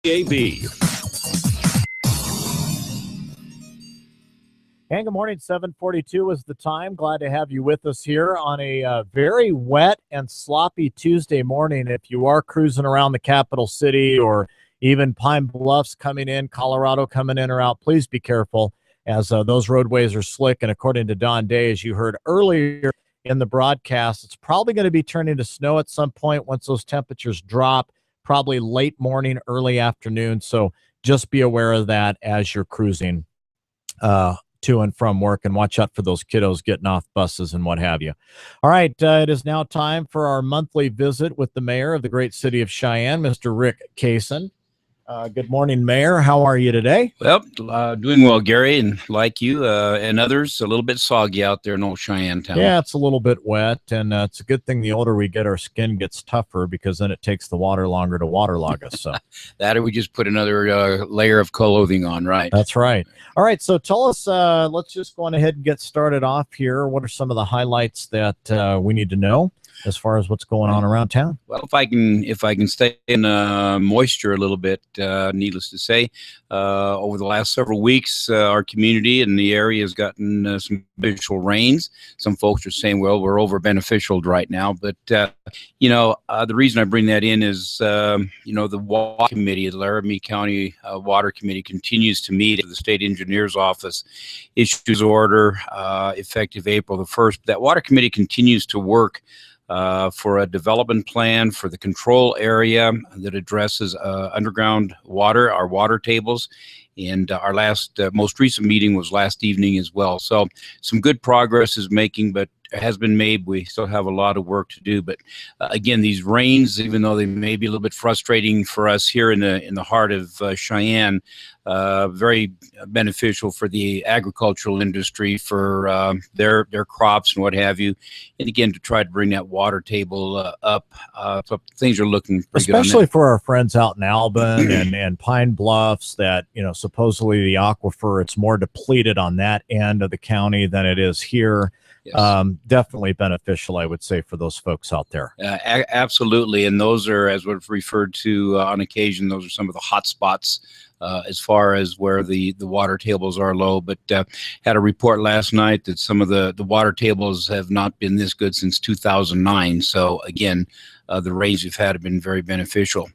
KGAB. And good morning, 7:42 is the time. Glad to have you with us here on a very wet and sloppy Tuesday morning. If you are cruising around the capital city or even Pine Bluffs coming in, Colorado coming in or out, please be careful as those roadways are slick. And according to Don Day, as you heard earlier in the broadcast, it's probably going to be turning to snow at some point once those temperatures drop, probably late morning, early afternoon. So just be aware of that as you're cruising to and from work, and watch out for those kiddos getting off buses and what have you. All right, it is now time for our monthly visit with the mayor of the great city of Cheyenne, Mr. Rick Kasen. Good morning, Mayor. How are you today? Well, doing well, Gary, and like you and others, a little bit soggy out there in old Cheyenne town. Yeah, it's a little bit wet, and it's a good thing the older we get, our skin gets tougher, because then it takes the water longer to waterlog us. So that, or we just put another layer of clothing on, right? That's right. All right, so tell us, let's just go on ahead and get started off here. What are some of the highlights that we need to know as far as what's going on around town? Well, if I can stay in moisture a little bit, needless to say, over the last several weeks, our community and the area has gotten some beneficial rains. Some folks are saying, well, we're over beneficial right now, but the reason I bring that in is, the Water Committee, the Laramie County Water Committee, continues to meet. The state engineer's office issues order effective April the 1st. That Water Committee continues to work for a development plan for the control area that addresses underground water, our water tables. And our most recent meeting was last evening as well. So some good progress has been made. We still have a lot of work to do. But again, these rains, even though they may be a little bit frustrating for us here in the heart of Cheyenne, very beneficial for the agricultural industry, for their crops and what have you. And again, to try to bring that water table up. So things are looking pretty good. Especially for our friends out in Albin and Pine Bluffs, that, supposedly the aquifer, it's more depleted on that end of the county than it is here. Yes. Definitely beneficial, I would say, for those folks out there. Absolutely. And those are, as we've referred to on occasion, those are some of the hot spots as far as where the water tables are low. But had a report last night that some of the water tables have not been this good since 2009. So again, the rains we've had have been very beneficial.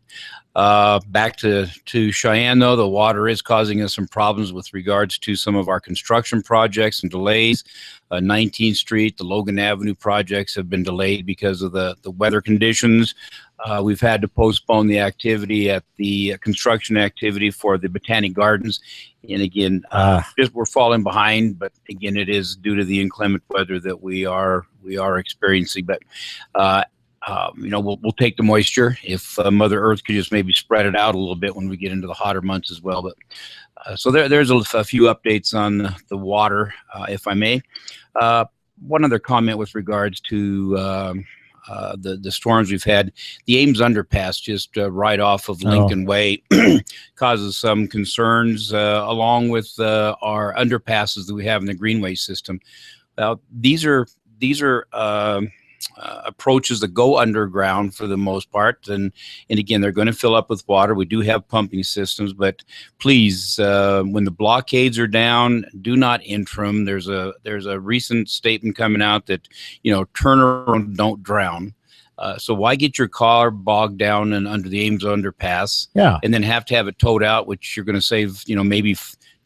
Back to Cheyenne, though, the water is causing us some problems with regards to some of our construction projects and delays. 19th Street, the Logan Avenue projects have been delayed because of the weather conditions. We've had to postpone the activity at the construction activity for the Botanic Gardens. And again, we're falling behind, but again, it is due to the inclement weather that we are experiencing. But we'll take the moisture. If Mother Earth could just maybe spread it out a little bit when we get into the hotter months as well. But so there's a few updates on the water, if I may. One other comment with regards to the storms we've had. The Ames underpass, just right off of Lincoln Way, causes some concerns, along with our underpasses that we have in the Greenway system. These are approaches that go underground for the most part, and again, they're going to fill up with water. We do have pumping systems, but please, when the blockades are down, do not enter them. There's a recent statement coming out that, turn around, don't drown. So why get your car bogged down and under the Ames underpass, and then have to have it towed out, which you're going to save, maybe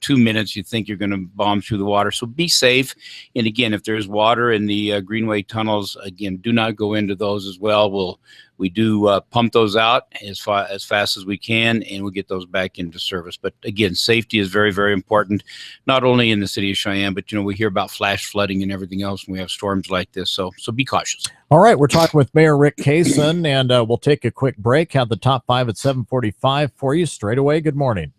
2 minutes, you think you're going to bomb through the water. So be safe. And again, if there's water in the Greenway tunnels, again, do not go into those as well. We do pump those out as fast as we can, and we'll get those back into service. But again, safety is very, very important, not only in the city of Cheyenne, but we hear about flash flooding and everything else when we have storms like this. So be cautious. All right, we're talking with Mayor Rick Kasen, and we'll take a quick break. Have the top 5 at 7:45 for you straight away. Good morning.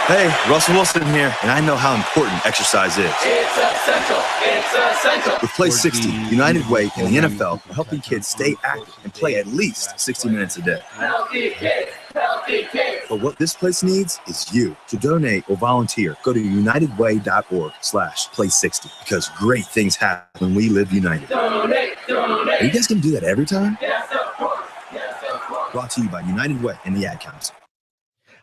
Hey, Russell Wilson here, and I know how important exercise is. It's essential. It's essential. With Play 60, United Way and the NFL are helping kids stay active and play at least 60 minutes a day. Healthy kids. Healthy kids. But what this place needs is you. To donate or volunteer, go to unitedway.org/play60, because great things happen when we live united. Donate. Are you guys going to do that every time? Yes, of course. Yes, of course. Brought to you by United Way and the Ad Council.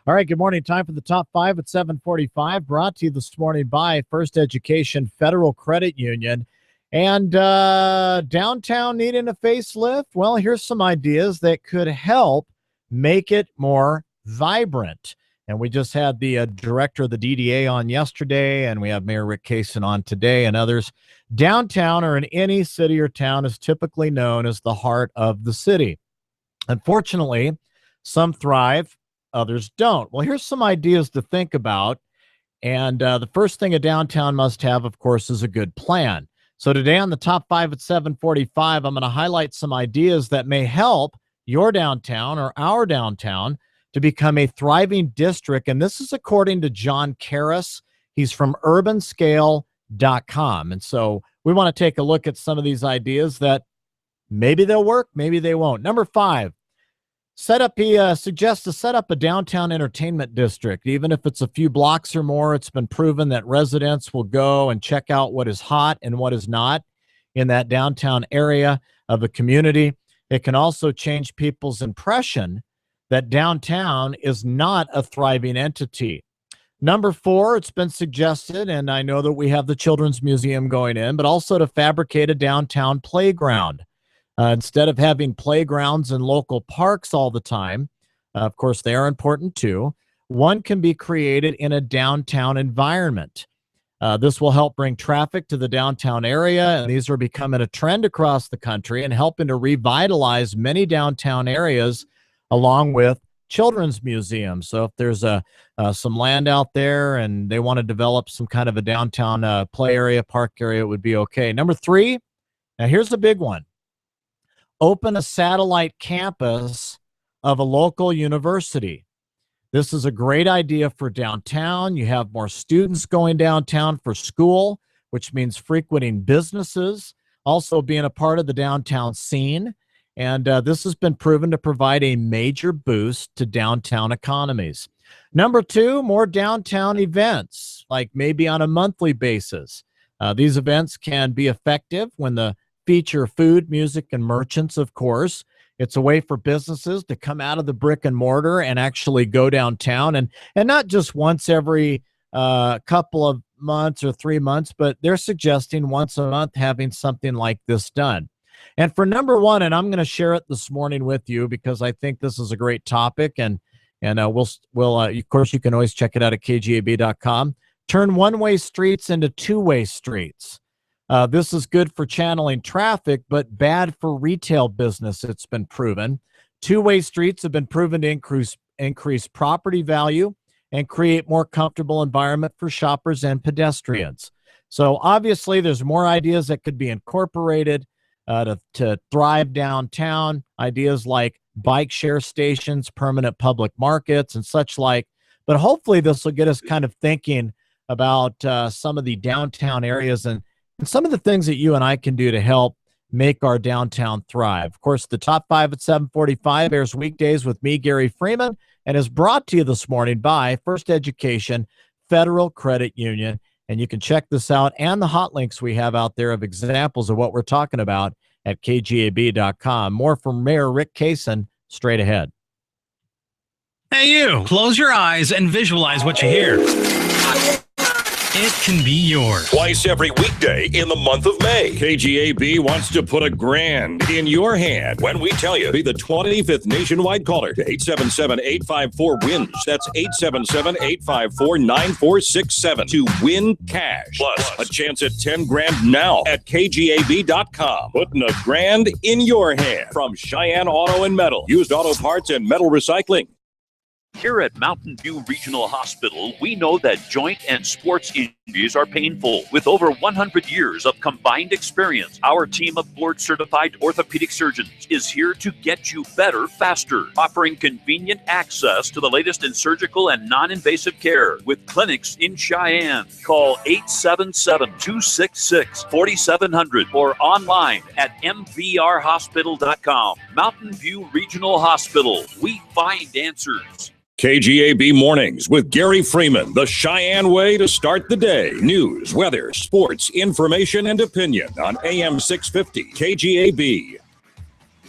All right, good morning. Time for the top five at 7:45. Brought to you this morning by First Education Federal Credit Union. And downtown needing a facelift? Well, here's some ideas that could help make it more vibrant. And we just had the director of the DDA on yesterday, and we have Mayor Rick Kasen on today and others. Downtown, or in any city or town, is typically known as the heart of the city. Unfortunately, some thrive, others don't. Well, here's some ideas to think about. And the first thing a downtown must have, of course, is a good plan. So today on the top five at 7:45, I'm going to highlight some ideas that may help your downtown or our downtown to become a thriving district. And this is according to John Karras. He's from urbanscale.com. And so we want to take a look at some of these ideas that maybe they'll work, maybe they won't. Number five, he suggests to set up a downtown entertainment district. Even if it's a few blocks or more, it's been proven that residents will go and check out what is hot and what is not in that downtown area of a community. It can also change people's impression that downtown is not a thriving entity. Number four, it's been suggested, and I know that we have the Children's Museum going in, but also to fabricate a downtown playground. Instead of having playgrounds in local parks all the time, of course, they are important too, one can be created in a downtown environment. This will help bring traffic to the downtown area, and these are becoming a trend across the country and helping to revitalize many downtown areas along with children's museums. So if there's some land out there and they want to develop some kind of a downtown play area, park area, it would be okay. Number three, now here's a big one. Open a satellite campus of a local university. This is a great idea for downtown. You have more students going downtown for school, which means frequenting businesses, also being a part of the downtown scene. And this has been proven to provide a major boost to downtown economies. Number two, more downtown events, like maybe on a monthly basis. These events can be effective when the feature food, music, and merchants, of course. It's a way for businesses to come out of the brick and mortar and actually go downtown, and not just once every couple of months or 3 months, but they're suggesting once a month having something like this done. And for number one, and I'm going to share it this morning with you because I think this is a great topic, and we'll of course, you can always check it out at KGAB.com. Turn one-way streets into two-way streets. This is good for channeling traffic, but bad for retail business, it's been proven. Two-way streets have been proven to increase property value and create more comfortable environment for shoppers and pedestrians. So obviously, there's more ideas that could be incorporated to thrive downtown, ideas like bike share stations, permanent public markets, and such like. But hopefully, this will get us kind of thinking about some of the downtown areas and some of the things that you and I can do to help make our downtown thrive. Of course, the top five at 7:45 airs weekdays with me, Gary Freeman, and is brought to you this morning by First Education Federal Credit Union. And you can check this out and the hot links we have out there of examples of what we're talking about at KGAB.com. More from Mayor Rick Kasen straight ahead. Hey, you. Close your eyes and visualize what you hear. It can be yours. Twice every weekday in the month of May, KGAB wants to put $1,000 in your hand when we tell you be the 25th nationwide caller to 877-854-WINS. That's 877-854-9467 to win cash. Plus, a chance at $10,000 now at KGAB.com. Putting $1,000 in your hand from Cheyenne Auto and Metal, used auto parts and metal recycling. Here at Mountain View Regional Hospital, we know that joint and sports injuries are painful. With over 100 years of combined experience, our team of board-certified orthopedic surgeons is here to get you better faster, offering convenient access to the latest in surgical and non-invasive care with clinics in Cheyenne. Call 877-266-4700 or online at mvrhospital.com. Mountain View Regional Hospital. We find answers. KGAB Mornings with Gary Freeman, the Cheyenne way to start the day. News, weather, sports, information, and opinion on AM 650 KGAB.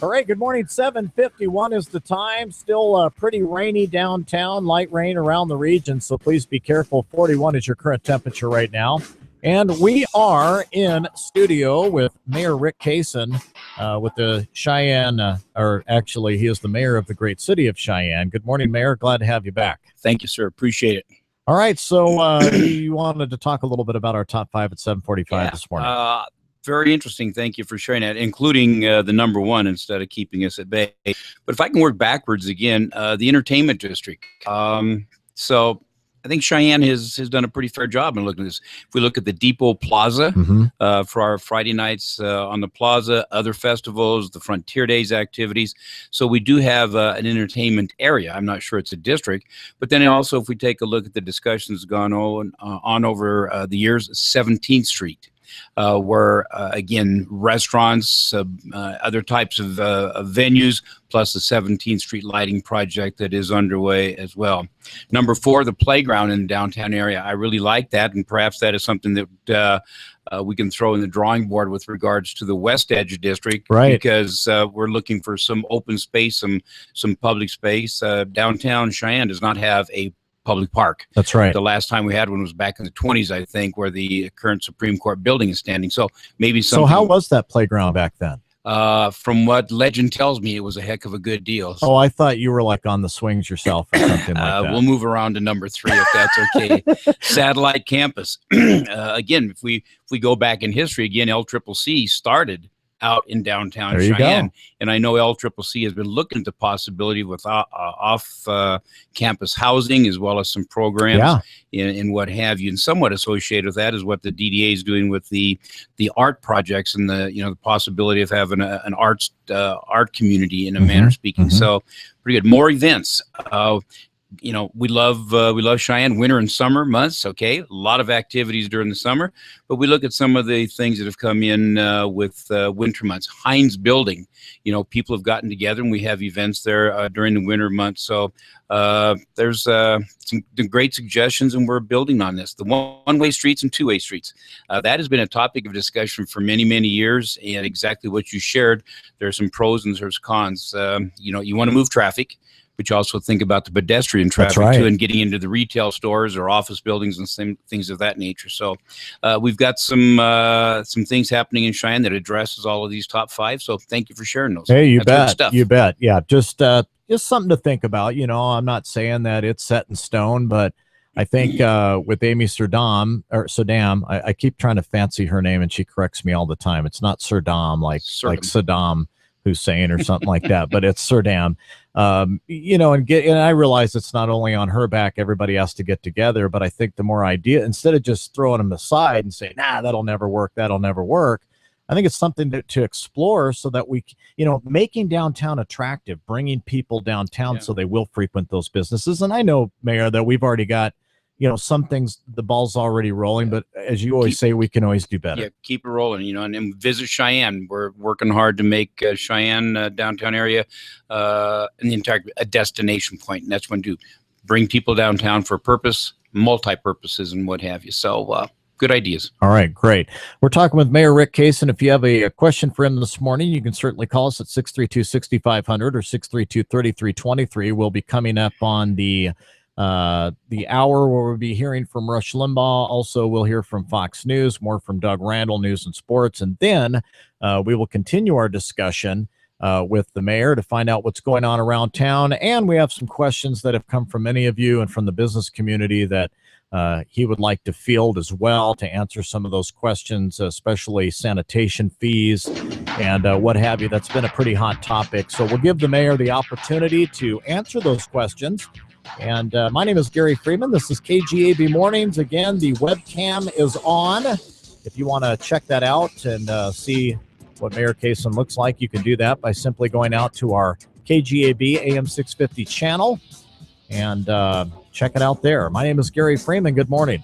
All right, good morning. 7:51 is the time. Still pretty rainy downtown, light rain around the region, so please be careful. 41 is your current temperature right now. And we are in studio with Mayor Rick Kasen with the Cheyenne, or actually, he is the mayor of the great city of Cheyenne. Good morning, Mayor. Glad to have you back. Thank you, sir. Appreciate it. All right, so you wanted to talk a little bit about our top five at 7:45 this morning. Very interesting. Thank you for sharing that, including the number one instead of keeping us at bay. But if I can work backwards again, the entertainment district. So I think Cheyenne has done a pretty fair job in looking at this. If we look at the Depot Plaza for our Friday nights on the plaza, other festivals, the Frontier Days activities. So we do have an entertainment area. I'm not sure it's a district. But then also, if we take a look at the discussions gone on over the years, 17th Street. Where, again, restaurants, other types of venues, plus the 17th Street lighting project that is underway as well. Number 4, the playground in the downtown area. I really like that, and perhaps that is something that we can throw in the drawing board with regards to the West Edge District, right? Because we're looking for some open space, some public space. Downtown Cheyenne does not have a public park. That's right. The last time we had one was back in the 20s, I think, where the current Supreme Court building is standing. So maybe something. So how was that playground back then? From what legend tells me, it was a heck of a good deal. Oh, I thought you were like on the swings yourself or something like that. We'll move around to number 3 if that's okay. Satellite campus. Again, if we go back in history, again, LCCC started out in downtown Cheyenne. And I know LCCC has been looking at the possibility with off-campus housing as well as some programs and what have you. And somewhat associated with that is what the DDA is doing with the art projects and the possibility of having an art community in a manner speaking. So pretty good. More events. We love Cheyenne winter and summer months. Okay, a lot of activities during the summer, but we look at some of the things that have come in with winter months. Heinz Building, people have gotten together and we have events there during the winter months. So there's some great suggestions, and we're building on this. The one-way streets and two-way streets. That has been a topic of discussion for many, many years, and exactly what you shared. There's some pros and there's cons. You want to move traffic, but you also think about the pedestrian traffic too, and getting into the retail stores or office buildings and some things of that nature. So we've got some things happening in Cheyenne that addresses all of these top 5. So thank you for sharing those. Hey, you bet. Yeah, just something to think about. I'm not saying that it's set in stone, but I think with Amy Saddam, I keep trying to fancy her name and she corrects me all the time. It's not Saddam like Saddam Hussein or something like that, but it's Saddam. And I realize it's not only on her back, everybody has to get together, but I think the more instead of just throwing them aside and saying, that'll never work, I think it's something to explore so that we, making downtown attractive, bringing people downtown so they will frequent those businesses. And I know, Mayor, that we've already got, some things, the ball's already rolling, but as you always say, we can always do better. Yeah, keep it rolling, and visit Cheyenne. We're working hard to make Cheyenne downtown area and the entire a destination point. And that's when to bring people downtown for a purpose, multi-purposes and what have you. So good ideas. All right, great. We're talking with Mayor Rick Kasen. If you have a question for him this morning, you can certainly call us at 632-6500 or 632-3323. We'll be coming up on the hour where we'll be hearing from Rush Limbaugh. Also, we'll hear from Fox News, more from Doug Randall, News and Sports. And then we will continue our discussion with the mayor to find out what's going on around town. And we have some questions that have come from many of you and from the business community that he would like to field as well to answer some of those questions, especially sanitation fees and what have you. That's been a pretty hot topic. So we'll give the mayor the opportunity to answer those questions. And my name is Gary Freeman. This is KGAB Mornings. Again, the webcam is on. If you want to check that out and see what Mayor Kasen looks like, you can do that by simply going out to our KGAB AM 650 channel and check it out there. My name is Gary Freeman. Good morning.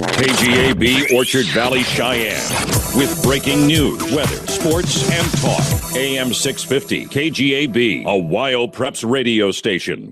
KGAB Orchard Valley, Cheyenne. With breaking news, weather, sports, and talk. AM 650 KGAB, a WYO Preps radio station.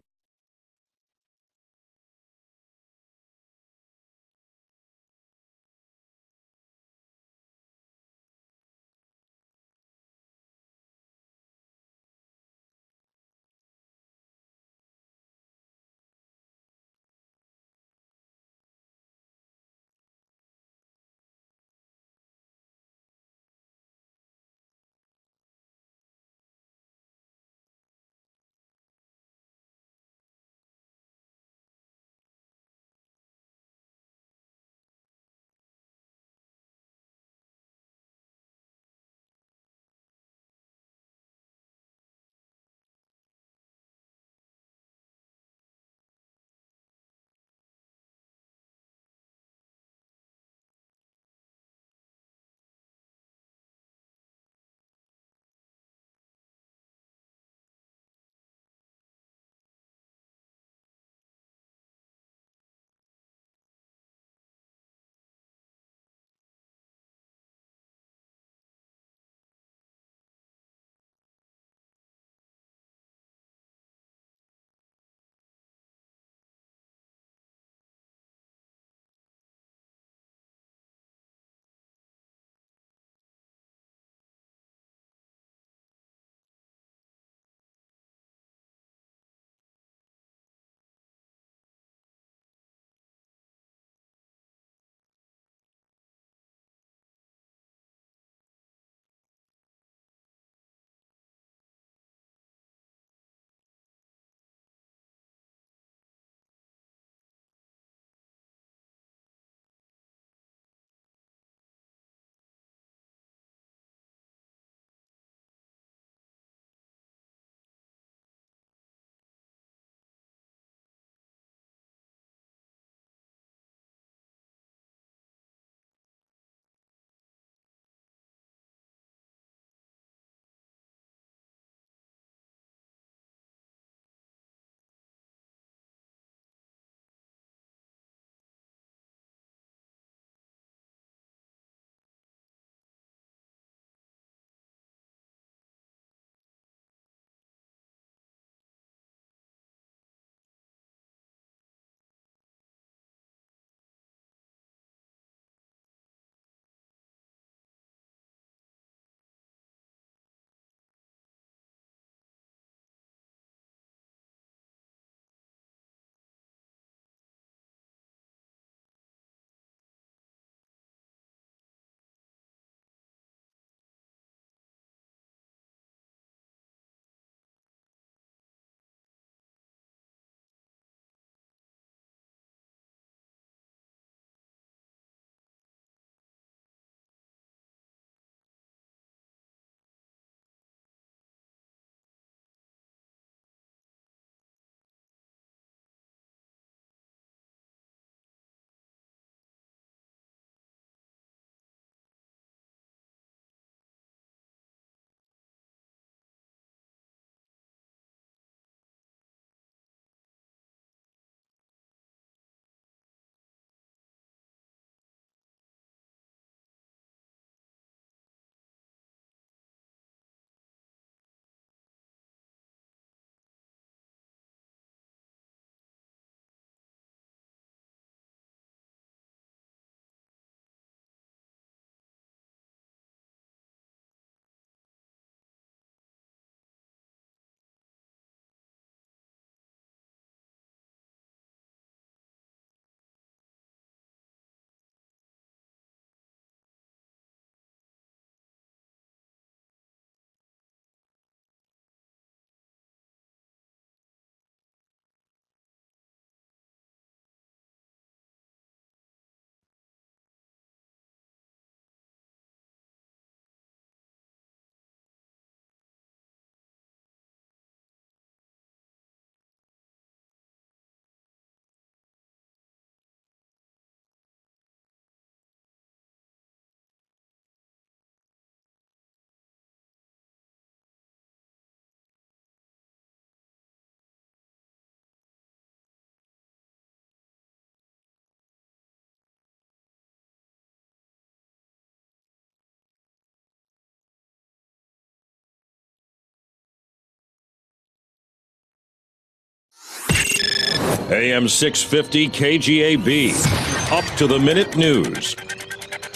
AM 650 KGAB. Up to the minute news.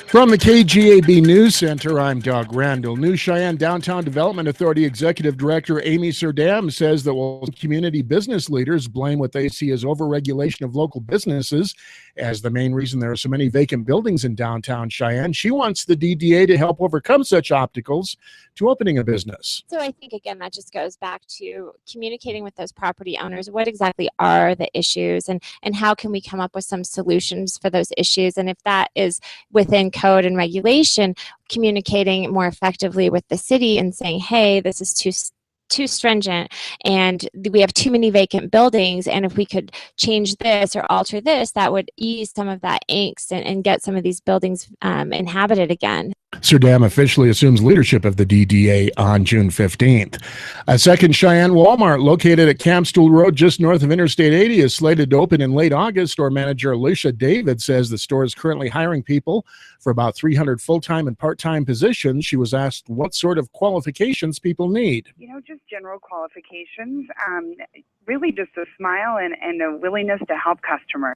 From the KGAB News Center, I'm Doug Randall. New Cheyenne Downtown Development Authority Executive Director Amy Serdam says that while community business leaders blame what they see as overregulation of local businesses as the main reason there are so many vacant buildings in downtown Cheyenne, she wants the DDA to help overcome such obstacles to opening a business. So I think, again, that just goes back to communicating with those property owners. What exactly are the issues, and how can we come up with some solutions for those issues? And if that is within code and regulation, communicating more effectively with the city and saying, hey, this is too stringent and we have too many vacant buildings, and if we could change this or alter this, that would ease some of that angst and get some of these buildings inhabited again. Serdam officially assumes leadership of the DDA on June 15th. A second Cheyenne Walmart located at Campstool Road just north of Interstate 80 is slated to open in late August. Store manager Alicia David says the store is currently hiring people for about 300 full-time and part-time positions. She was asked what sort of qualifications people need. Just general qualifications, really just a smile and a willingness to help customers.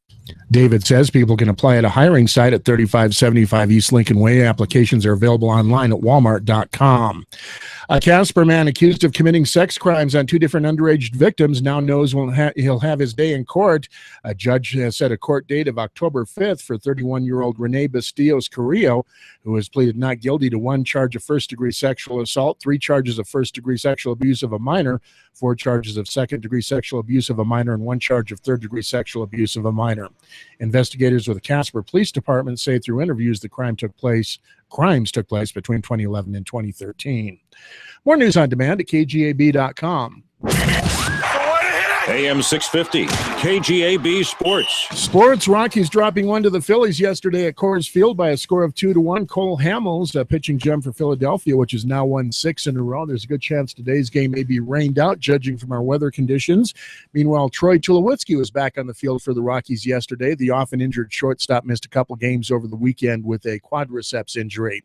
David says people can apply at a hiring site at 3575 East Lincoln Way. Applications are available online at walmart.com. A Casper man accused of committing sex crimes on two different underage victims now knows he'll have his day in court. A judge has set a court date of October 5th for 31-year-old Renee Bastillos Carrillo, who has pleaded not guilty to 1 charge of first-degree sexual assault, 3 charges of first-degree sexual abuse of a minor, 4 charges of second-degree sexual abuse of a minor, and 1 charge of third-degree sexual abuse of a minor. Investigators with the Casper Police Department say through interviews the crimes took place between 2011 and 2013. More news on demand at KGAB.com. AM 650, KGAB Sports. Rockies dropping 1 to the Phillies yesterday at Coors Field by a score of 2-1. Cole Hamels, a pitching gem for Philadelphia, which has now won 6 in a row. There's a good chance today's game may be rained out, judging from our weather conditions. Meanwhile, Troy Tulowitzki was back on the field for the Rockies yesterday. The often injured shortstop missed a couple games over the weekend with a quadriceps injury.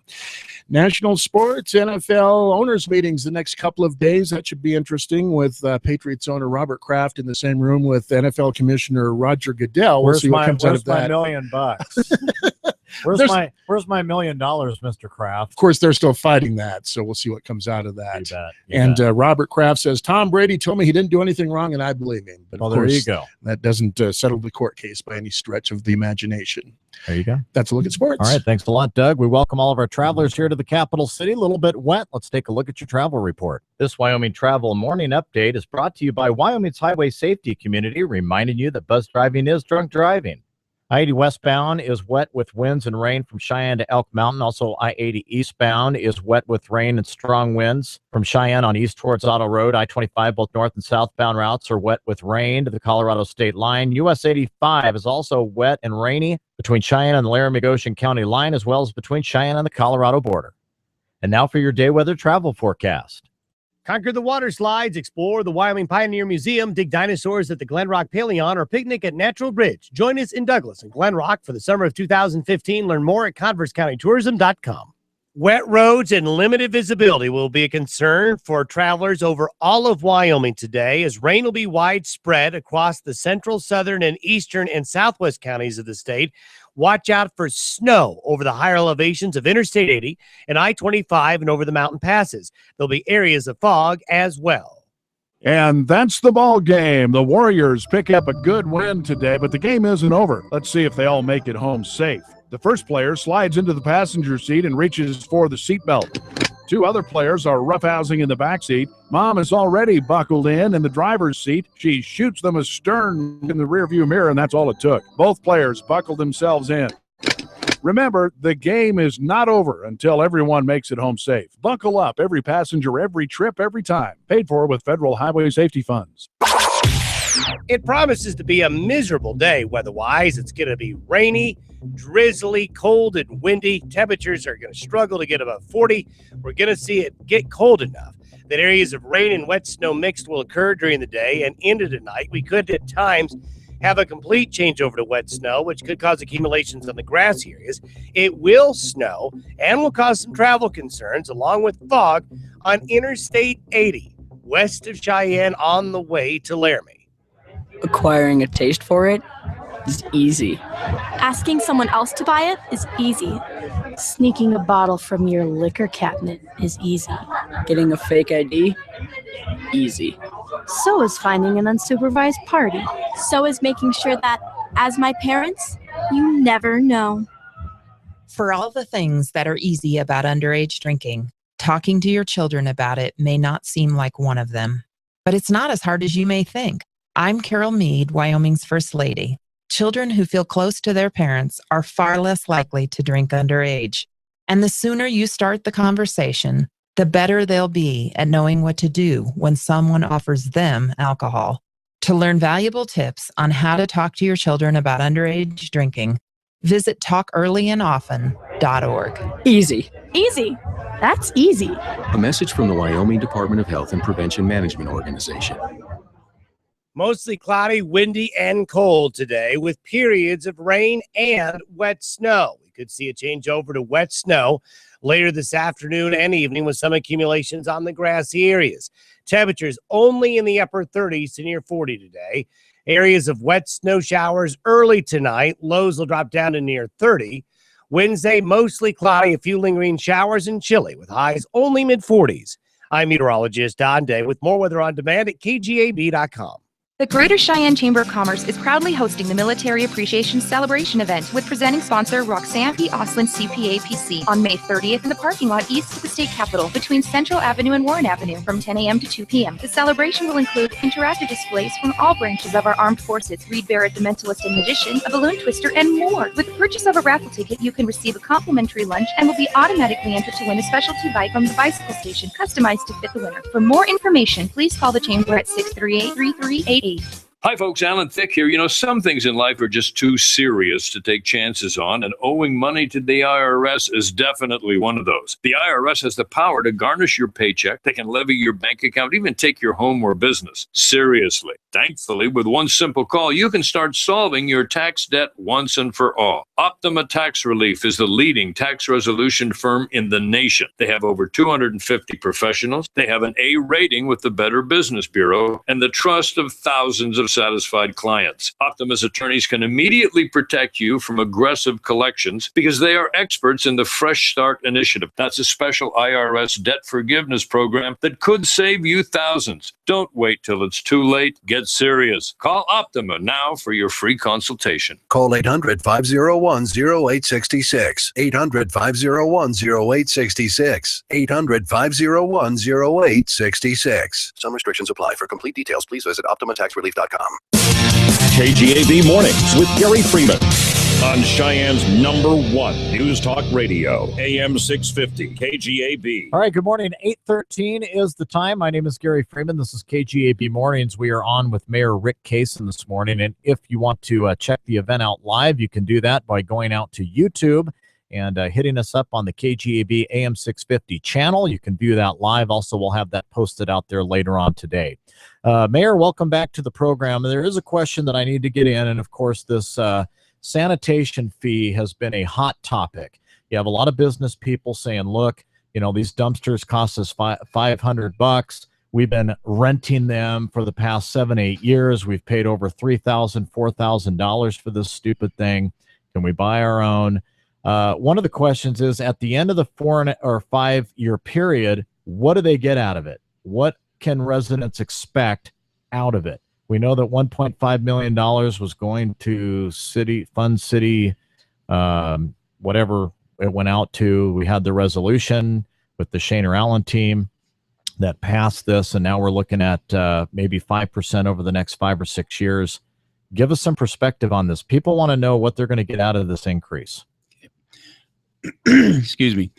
National sports, NFL owners meetings the next couple of days. That should be interesting with Patriots owner Robert Kraft in the same room with NFL Commissioner Roger Goodell. We'll see what comes out of that. Where's my $1 million? Where's my $1 million, Mr. Kraft? Of course, they're still fighting that, so we'll see what comes out of that. You bet. Robert Kraft says, Tom Brady told me he didn't do anything wrong, and I believe him. But there you go. That doesn't settle the court case by any stretch of the imagination. There you go. That's a look at sports. All right, thanks a lot, Doug. We welcome all of our travelers here to the capital city. A little bit wet. Let's take a look at your travel report. This Wyoming Travel Morning Update is brought to you by Wyoming's Highway Safety Community, reminding you that buzz driving is drunk driving. I-80 westbound is wet with winds and rain from Cheyenne to Elk Mountain. Also, I-80 eastbound is wet with rain and strong winds from Cheyenne on east towards Auto Road. I-25, both north and southbound routes are wet with rain to the Colorado state line. US 85 is also wet and rainy between Cheyenne and the Laramie-Goshen County line, as well as between Cheyenne and the Colorado border. And now for your day weather travel forecast. Conquer the water slides, explore the Wyoming Pioneer Museum, dig dinosaurs at the Glen Rock Paleon, or picnic at Natural Bridge. Join us in Douglas and Glen Rock for the summer of 2015. Learn more at ConverseCountyTourism.com. Wet roads and limited visibility will be a concern for travelers over all of Wyoming today, as rain will be widespread across the central, southern, and eastern and southwest counties of the state. Watch out for snow over the higher elevations of Interstate 80 and I-25 and over the mountain passes. There'll be areas of fog as well. And that's the ball game. The Warriors pick up a good win today, but the game isn't over. Let's see if they all make it home safe. The first player slides into the passenger seat and reaches for the seatbelt. 2 other players are roughhousing in the backseat. Mom is already buckled in the driver's seat. She shoots them astern in the rearview mirror, and that's all it took. Both players buckled themselves in. Remember, the game is not over until everyone makes it home safe. Buckle up, every passenger, every trip, every time. Paid for with federal highway safety funds. It promises to be a miserable day weather-wise. It's going to be rainy, drizzly, cold, and windy. Temperatures are going to struggle to get above 40. We're going to see it get cold enough that areas of rain and wet snow mixed will occur during the day and into the night. We could at times have a complete changeover to wet snow, which could cause accumulations on the grass areas. It will snow and will cause some travel concerns, along with fog on Interstate 80, west of Cheyenne on the way to Laramie. Acquiring a taste for it is easy. Asking someone else to buy it is easy. Sneaking a bottle from your liquor cabinet is easy. Getting a fake ID? Easy. So is finding an unsupervised party. So is making sure that, as my parents, you never know. For all the things that are easy about underage drinking, talking to your children about it may not seem like one of them. But it's not as hard as you may think. I'm Carol Meade, Wyoming's First Lady. Children who feel close to their parents are far less likely to drink underage. And the sooner you start the conversation, the better they'll be at knowing what to do when someone offers them alcohol. To learn valuable tips on how to talk to your children about underage drinking, visit talkearlyandoften.org. Easy. Easy. That's easy. A message from the Wyoming Department of Health and Prevention Management Organization. Mostly cloudy, windy, and cold today with periods of rain and wet snow. We could see a change over to wet snow later this afternoon and evening with some accumulations on the grassy areas. Temperatures only in the upper 30s to near 40 today. Areas of wet snow showers early tonight. Lows will drop down to near 30. Wednesday, mostly cloudy, a few lingering showers and chilly with highs only mid-40s. I'm meteorologist Don Day with more weather on demand at KGAB.com. The Greater Cheyenne Chamber of Commerce is proudly hosting the Military Appreciation Celebration event with presenting sponsor Roxanne P. Oslin CPA PC on May 30th in the parking lot east of the state capitol between Central Avenue and Warren Avenue from 10 a.m. to 2 p.m. The celebration will include interactive displays from all branches of our armed forces, Reed Barrett, the Mentalist and Magician, a balloon twister, and more. With the purchase of a raffle ticket, you can receive a complimentary lunch and will be automatically entered to win a specialty bike from the bicycle station, customized to fit the winner. For more information, please call the chamber at 638-3388. Hi, folks. Alan Thicke here. You know, some things in life are just too serious to take chances on, and owing money to the IRS is definitely one of those. The IRS has the power to garnish your paycheck. They can levy your bank account, even take your home or business. Seriously. Thankfully, with one simple call, you can start solving your tax debt once and for all. Optima Tax Relief is the leading tax resolution firm in the nation. They have over 250 professionals. They have an A rating with the Better Business Bureau and the trust of thousands of satisfied clients. Optima's attorneys can immediately protect you from aggressive collections because they are experts in the Fresh Start Initiative. That's a special IRS debt forgiveness program that could save you thousands. Don't wait till it's too late. Get serious. Call Optima now for your free consultation. Call 800-501-0866. 800-501-0866. 800-501-0866. Some restrictions apply. For complete details, please visit OptimaTaxRelief.com. KGAB Mornings with Gary Freeman on Cheyenne's #1 News Talk Radio, AM 650, KGAB. All right, good morning. 8:13 is the time. My name is Gary Freeman. This is KGAB Mornings. We are on with Mayor Rick Kasen this morning. And if you want to check the event out live, you can do that by going out to YouTube and hitting us up on the KGAB AM 650 channel. You can view that live. Also, we'll have that posted out there later on today. Mayor, welcome back to the program. There is a question that I need to get in, and of course, this sanitation fee has been a hot topic. You have a lot of business people saying, look, you know, these dumpsters cost us $500. We've been renting them for the past 7-8 years. We've paid over $3,000, $4,000 for this stupid thing. Can we buy our own? One of the questions is, at the end of the 4 or 5 year period, what do they get out of it? What can residents expect out of it? We know that $1.5 million was going to fund city, whatever it went out to. We had the resolution with the Shaner Allen team that passed this, and now we're looking at maybe 5% over the next 5 or 6 years. Give us some perspective on this. People want to know what they're going to get out of this increase. Excuse me.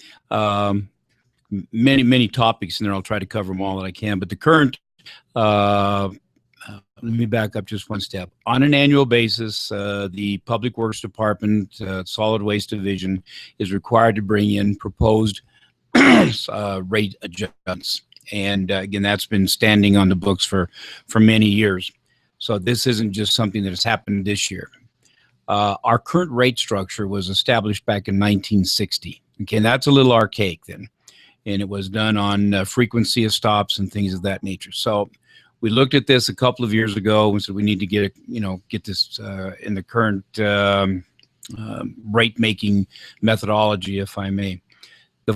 Many topics in there. I'll try to cover them all that I can. But the current, let me back up just one step. On an annual basis, the Public Works Department, Solid Waste Division, is required to bring in proposed rate adjustments. And again, that's been standing on the books for many years. So this isn't just something that has happened this year. Our current rate structure was established back in 1960. Okay, and that's a little archaic then. And it was done on frequency of stops and things of that nature. So We looked at this a couple of years ago and said we need to get this in the current rate making methodology, if I may.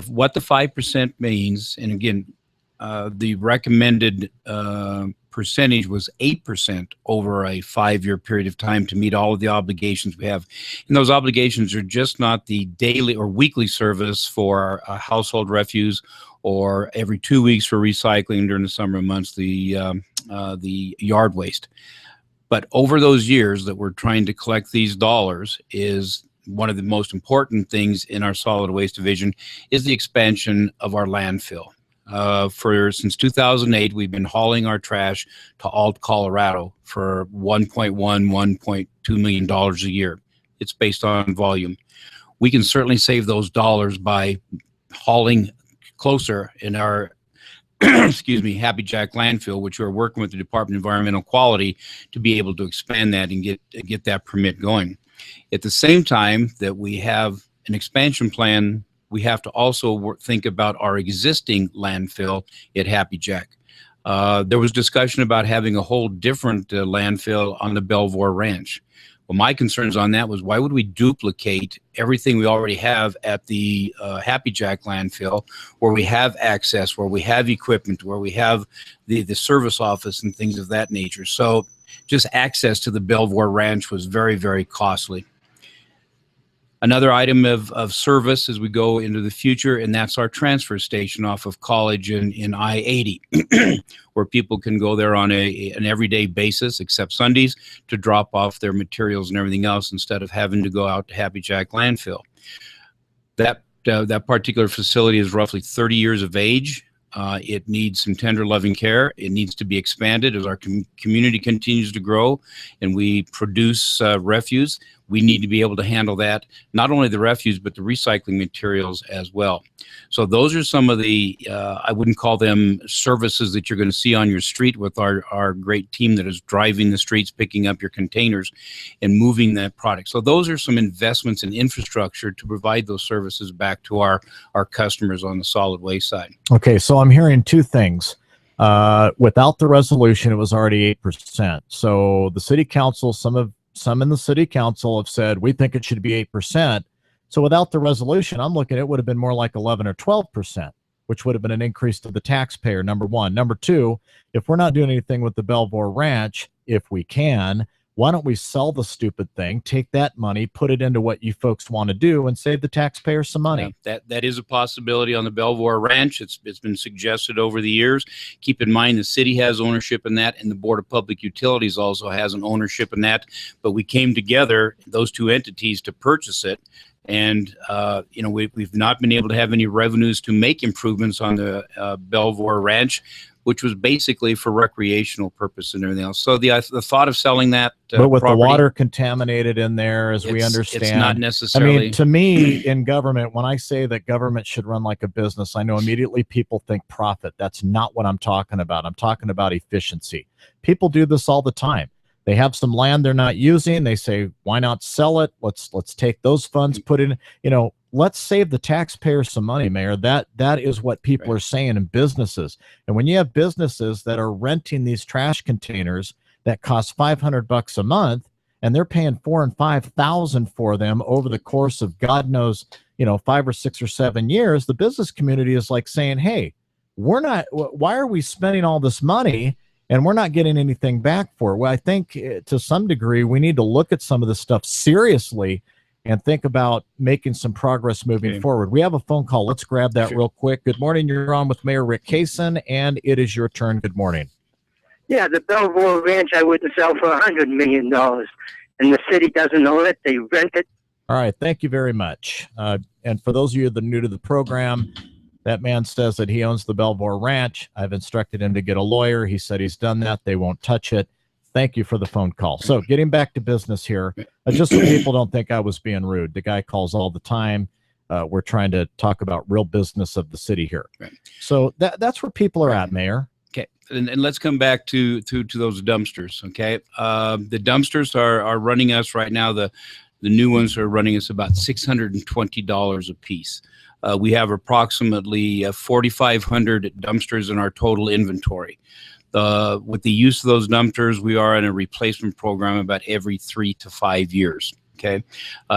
What the 5% means, and again, the recommended percentage was 8% over a 5-year period of time to meet all of the obligations we have. And those obligations are just not the daily or weekly service for household refuse, or every 2 weeks for recycling during the summer months, the yard waste. But over those years that we're trying to collect these dollars, is one of the most important things in our solid waste division is the expansion of our landfill. Since 2008, we've been hauling our trash to Alt, Colorado for $1.2 million a year. It's based on volume. We can certainly save those dollars by hauling closer in our Happy Jack landfill, which we're working with the Department of Environmental Quality to be able to expand that and get that permit going. At the same time that we have an expansion plan, we have to also think about our existing landfill at Happy Jack. There was discussion about having a whole different landfill on the Belvoir Ranch. Well, my concerns on that was, why would we duplicate everything we already have at the Happy Jack landfill, where we have access, where we have equipment, where we have the service office and things of that nature. So just access to the Belvoir Ranch was very, very costly. Another item of service as we go into the future, and that's our transfer station off of College in I-80, where people can go there on an everyday basis, except Sundays, to drop off their materials and everything else, instead of having to go out to Happy Jack landfill. That particular facility is roughly 30 years of age. It needs some tender loving care. It needs to be expanded as our community continues to grow and we produce refuse. We need to be able to handle that, not only the refuse, but the recycling materials as well. So those are some of the, I wouldn't call them services that you're going to see on your street with our great team that is driving the streets, picking up your containers and moving that product. So those are some investments in infrastructure to provide those services back to our customers on the solid waste side. Okay, so I'm hearing two things. Without the resolution, it was already 8%. So the city council, some in the city council have said, we think it should be 8%. So without the resolution, I'm looking at it would have been more like 11 or 12%, which would have been an increase to the taxpayer, number one. Number two, if we're not doing anything with the Belvoir Ranch, if we can, why don't we sell the stupid thing, take that money, put it into what you folks want to do, and save the taxpayer some money? Yeah, that is a possibility on the Belvoir Ranch. It's been suggested over the years. Keep in mind the city has ownership in that, and the Board of Public Utilities also has an ownership in that. But we came together, those two entities, to purchase it. And we've not been able to have any revenues to make improvements on the Belvoir Ranch, which was basically for recreational purpose and everything else. So the thought of selling that but with property, the water contaminated in there, as we understand, it's not necessarily. I mean, to me, in government, when I say that government should run like a business, I know immediately people think profit. That's not what I'm talking about. I'm talking about efficiency. People do this all the time. They have some land they're not using. They say, why not sell it? Let's take those funds, put in, let's save the taxpayer some money, Mayor. That is what people are saying in businesses. And when you have businesses that are renting these trash containers that cost $500 a month, and they're paying $4,000 and $5,000 for them over the course of God knows, 5 or 6 or 7 years, the business community is like saying, hey, why are we spending all this money and we're not getting anything back for it? Well, I think to some degree, we need to look at some of this stuff seriously and think about making some progress moving forward. We have a phone call. Let's grab that real quick. Good morning. You're on with Mayor Rick Kasen, and it is your turn. Good morning. Yeah, the Belvoir Ranch I would sell for $100 million, and the city doesn't own it. They rent it. All right. Thank you very much. And for those of you that are new to the program, that man says that he owns the Belvoir Ranch. I've instructed him to get a lawyer. He said he's done that. They won't touch it. Thank you for the phone call. So getting back to business here, just so people don't think I was being rude, the guy calls all the time. We're trying to talk about real business of the city here. Right. So that's where people are at, Mayor. Okay, and let's come back to those dumpsters. Okay, the dumpsters are running us right now. The new ones are running us about $620 a piece. We have approximately 4,500 dumpsters in our total inventory. With the use of those dumpsters, we are in a replacement program about every 3 to 5 years. Okay,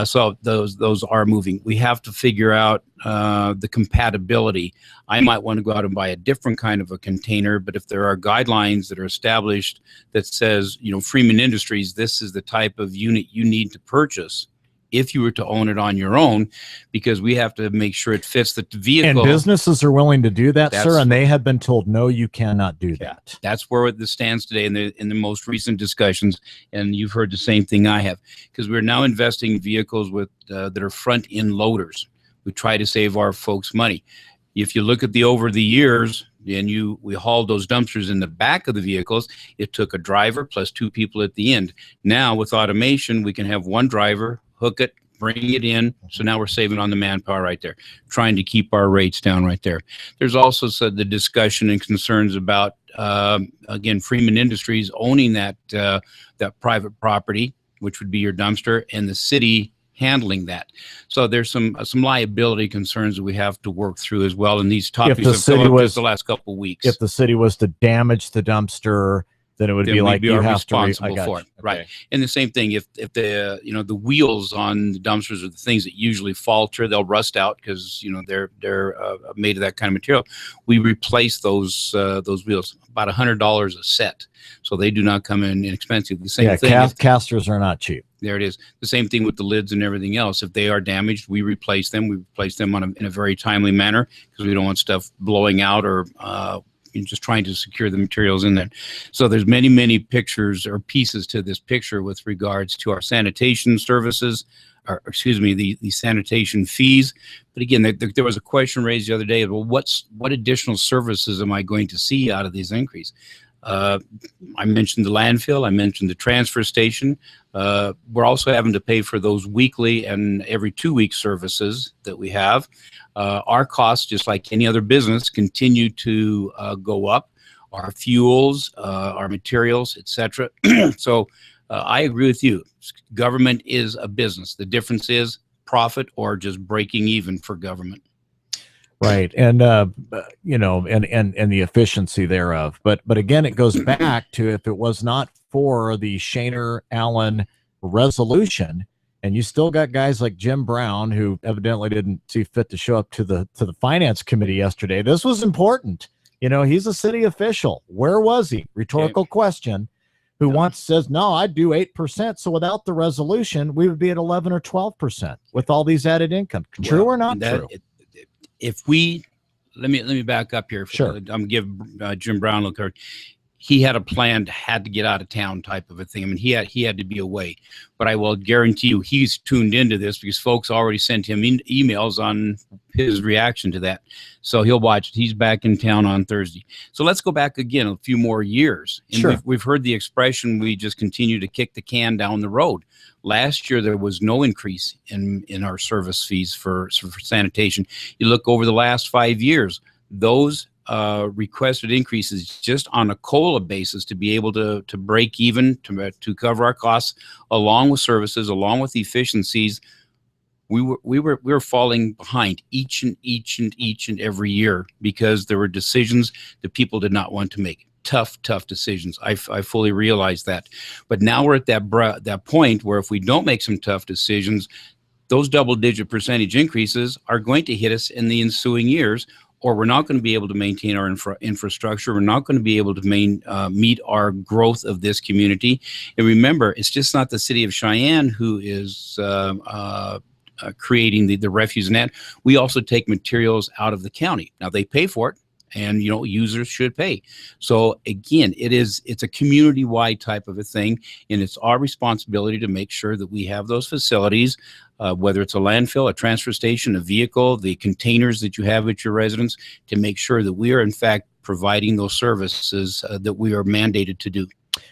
so those are moving. We have to figure out the compatibility. I might want to go out and buy a different kind of a container, but if there are guidelines that are established that says, Freeman Industries, this is the type of unit you need to purchase if you were to own it on your own, because we have to make sure it fits the vehicle. And businesses are willing to do that, sir, and they have been told, no, you cannot do that. That's where this stands today in the most recent discussions, and you've heard the same thing I have, because we're now investing in vehicles with that are front-end loaders. We try to save our folks money. If you look at over the years, and we hauled those dumpsters in the back of the vehicles, it took a driver plus 2 people at the end. Now with automation, we can have one driver, hook it, bring it in. So now we're saving on the manpower right there, trying to keep our rates down right there. There's also the discussion and concerns about, again, Freeman Industries owning that private property, which would be your dumpster, and the city handling that. So there's some liability concerns that we have to work through as well. And these topics have come up just the last couple of weeks. If the city was to damage the dumpster, then it would be like you have to responsible for it, right? And the same thing, if the the wheels on the dumpsters are the things that usually falter, they'll rust out because they're made of that kind of material. We replace those wheels, about $100 a set, so they do not come in inexpensive. The same thing. Casters are not cheap. There it is. The same thing with the lids and everything else. If they are damaged, we replace them. We replace them in a very timely manner because we don't want stuff blowing out or just trying to secure the materials in there. So there's many pictures or pieces to this picture with regards to our sanitation services, or excuse me, the sanitation fees. But again, there was a question raised the other day. Well, what additional services am I going to see out of these increase? I mentioned the landfill. I mentioned the transfer station. We're also having to pay for those weekly and every 2-week services that we have. Our costs, just like any other business, continue to go up. Our fuels, our materials, etc. So I agree with you. Government is a business. The difference is profit or just breaking even for government. Right. And, and the efficiency thereof. But again, it goes back to, if it was not for the Shaner-Allen resolution, and you still got guys like Jim Brown, who evidently didn't see fit to show up to the finance committee yesterday. This was important. He's a city official. Where was he? Rhetorical question. Who says, no, I'd do 8%. So without the resolution, we would be at 11 or 12% with all these added income. True or not true? Let me back up here. Sure. I'm gonna give Jim Brown a look. He had a plan, had to get out of town type of a thing. I mean, he had to be away. But I will guarantee you he's tuned into this because folks already sent him emails on his reaction to that. So he'll watch it. He's back in town on Thursday. So let's go back again a few more years. And sure. We've heard the expression, we just continue to kick the can down the road. Last year, there was no increase in our service fees for sanitation. You look over the last 5 years, those requested increases just on a COLA basis to be able to break even, to cover our costs, along with services, along with efficiencies. We were falling behind each and every year because there were decisions that people did not want to make. Tough decisions. I fully realize that. But now we're at that point where if we don't make some tough decisions, those double-digit percentage increases are going to hit us in the ensuing years, or we're not going to be able to maintain our infrastructure. We're not going to be able to meet our growth of this community. And remember, it's just not the city of Cheyenne who is creating the refuse net. We also take materials out of the county. Now, they pay for it, and users should pay. So again, it's a community-wide type of a thing, and it's our responsibility to make sure that we have those facilities, whether it's a landfill, a transfer station, a vehicle, the containers that you have at your residence, to make sure that we are in fact providing those services that we are mandated to do.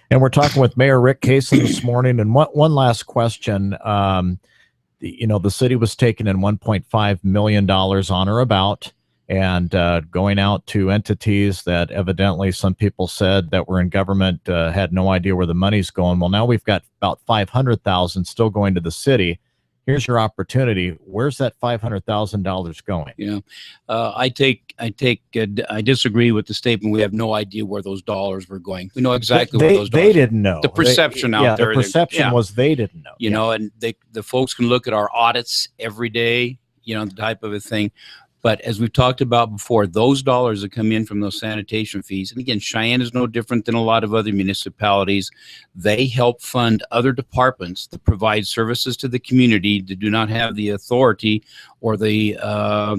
And we're talking with Mayor Rick Kasen this morning. And one last question. The city was taking in $1.5 million on or about, and going out to entities that evidently some people said that were in government had no idea where the money's going. Well, now we've got about $500,000 still going to the city. Here's your opportunity. Where's that $500,000 going? Yeah, I disagree with the statement. We have no idea where those dollars were going. We know exactly where those dollars. They didn't know. The perception out there. The perception was they didn't know. You know, and the folks can look at our audits every day. You know, the type of a thing. But as we've talked about before, those dollars that come in from those sanitation fees, and again, Cheyenne is no different than a lot of other municipalities. They help fund other departments that provide services to the community that do not have the authority or the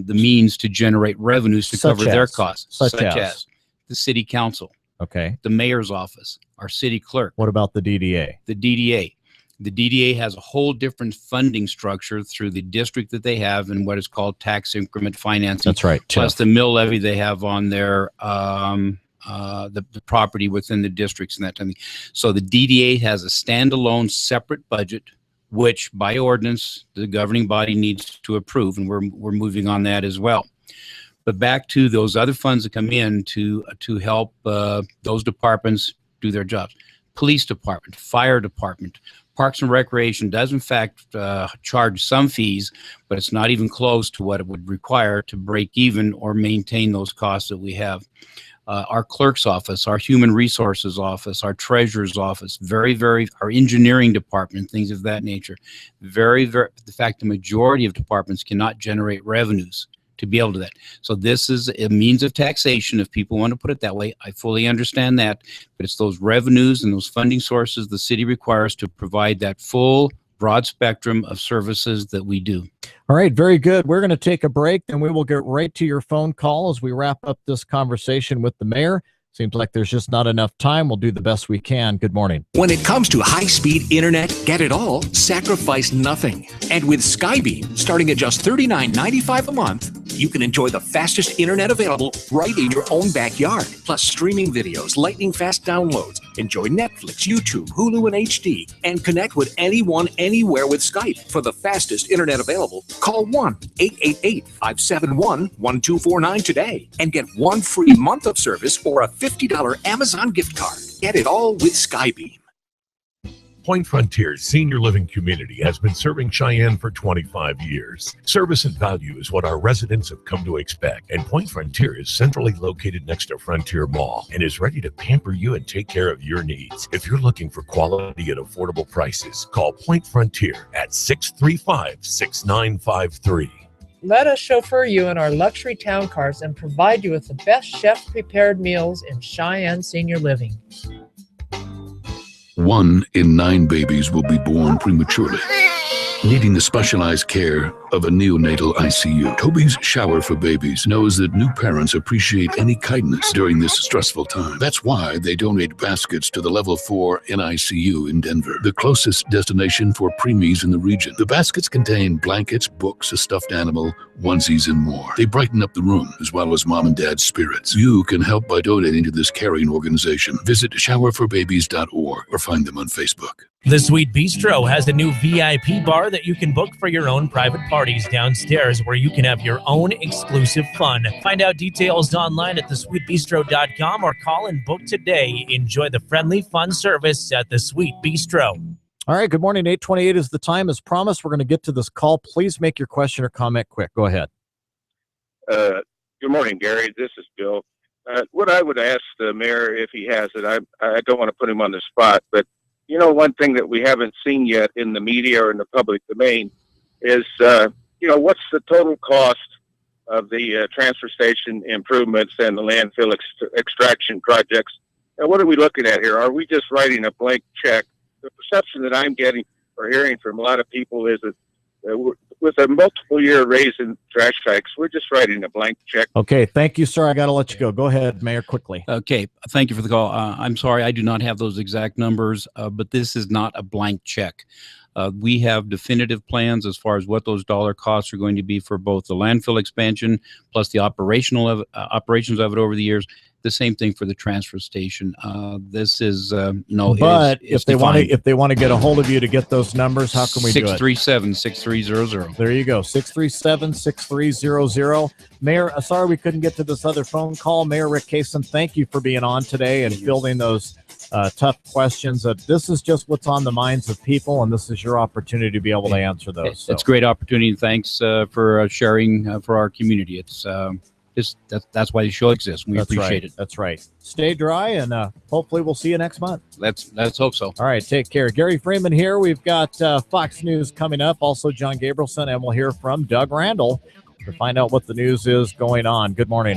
means to generate revenues to cover their costs, such as the city council, the mayor's office, our city clerk. What about the DDA? The DDA. The DDA has a whole different funding structure through the district that they have and what is called tax increment financing. That's right. Plus the mill levy they have on their the property within the districts and that kind of thing. So the DDA has a standalone separate budget, which by ordinance the governing body needs to approve, and we're moving on that as well. But back to those other funds that come in to help those departments do their jobs. Police department, fire department, Parks and Recreation does in fact charge some fees, but it's not even close to what it would require to break even or maintain those costs that we have. Our clerk's office, our human resources office, our treasurer's office, our engineering department, things of that nature. The fact the majority of departments cannot generate revenues to be able to do that. So this is a means of taxation, if people want to put it that way. I fully understand that, but it's those revenues and those funding sources the city requires to provide that full, broad spectrum of services that we do. All right, very good. We're going to take a break, then we will get right to your phone call as we wrap up this conversation with the mayor. Seems like there's just not enough time. We'll do the best we can. Good morning. When it comes to high-speed internet, get it all, sacrifice nothing. And with Skybeam, starting at just $39.95 a month, you can enjoy the fastest internet available right in your own backyard. Plus streaming videos, lightning-fast downloads. Enjoy Netflix, YouTube, Hulu, and HD. And connect with anyone, anywhere with Skype. For the fastest internet available, call 1-888-571-1249 today and get one free month of service or a $50 Amazon gift card. Get it all with Skybeam. Point Frontier's senior living community has been serving Cheyenne for 25 years. Service and value is what our residents have come to expect, and Point Frontier is centrally located next to Frontier Mall and is ready to pamper you and take care of your needs. If you're looking for quality at affordable prices, call Point Frontier at 635-6953. Let us chauffeur you in our luxury town cars and provide you with the best chef-prepared meals in Cheyenne Senior Living. 1 in 9 babies will be born prematurely, needing the specialized care of a neonatal ICU. Toby's Shower for Babies knows that new parents appreciate any kindness during this stressful time. That's why they donate baskets to the Level 4 NICU in Denver, the closest destination for preemies in the region. The baskets contain blankets, books, a stuffed animal, onesies, and more. They brighten up the room as well as mom and dad's spirits. You can help by donating to this caring organization. Visit showerforbabies.org or find them on Facebook. The Sweet Bistro has a new VIP bar that you can book for your own private parties downstairs, where you can have your own exclusive fun. Find out details online at thesweetbistro.com or call and book today. Enjoy the friendly, fun service at the Sweet Bistro. All right, good morning. 8:28 is the time. As promised, we're going to get to this call. Please make your question or comment quick. Go ahead. Good morning, Gary. This is Bill. What I would ask the mayor, if he has it, I don't want to put him on the spot, but you know, one thing that we haven't seen yet in the media or in the public domain is, what's the total cost of the transfer station improvements and the landfill extraction projects? And what are we looking at here? Are we just writing a blank check? The perception that I'm getting or hearing from a lot of people is that with a multiple-year raise in trash hikes, we're just writing a blank check. Okay, thank you, sir. I got to let you go. Go ahead, Mayor, quickly. Okay, thank you for the call. I'm sorry, I do not have those exact numbers, but this is not a blank check. We have definitive plans as far as what those dollar costs are going to be for both the landfill expansion plus the operations of it over the years, The same thing for the transfer station. This is no. But if they want to get a hold of you to get those numbers, how can we do it? 637-6300. There you go, 637-6300. Mayor, sorry we couldn't get to this other phone call. Mayor Rick Kasen, thank you for being on today and fielding those tough questions. This is just what's on the minds of people, and this is your opportunity to be able to answer those. So. It's a great opportunity, and thanks for sharing for our community. It's that's why the show exists. We appreciate it. That's right. Stay dry, and hopefully we'll see you next month. Let's hope so. All right, take care. Gary Freeman here. We've got Fox News coming up. Also, John Gabrielson, and we'll hear from Doug Randall to find out what the news is going on. Good morning.